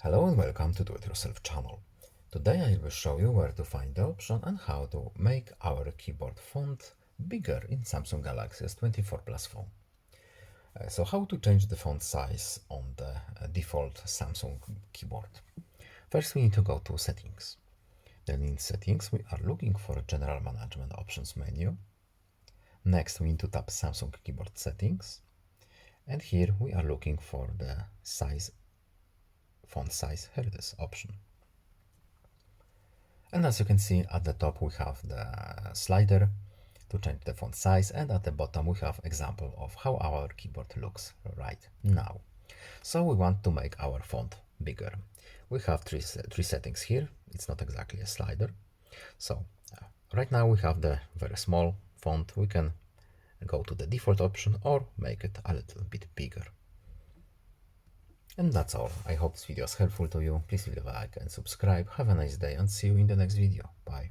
Hello and welcome to Do It Yourself channel. Today I will show you where to find the option and how to make our keyboard font bigger in Samsung Galaxy S24 Plus phone. So how to change the font size on the default Samsung keyboard. First we need to go to settings. Then in settings we are looking for general management options menu. Next we need to tap Samsung keyboard settings. And here we are looking for the font size, here it is, option. And as you can see at the top we have the slider to change the font size, and at the bottom we have example of how our keyboard looks right now. So we want to make our font bigger. We have three settings here. It's not exactly a slider. So right now we have the very small font. We can go to the default option or make it a little bit bigger. And that's all. I hope this video is helpful to you. Please leave a like and subscribe. Have a nice day and see you in the next video. Bye.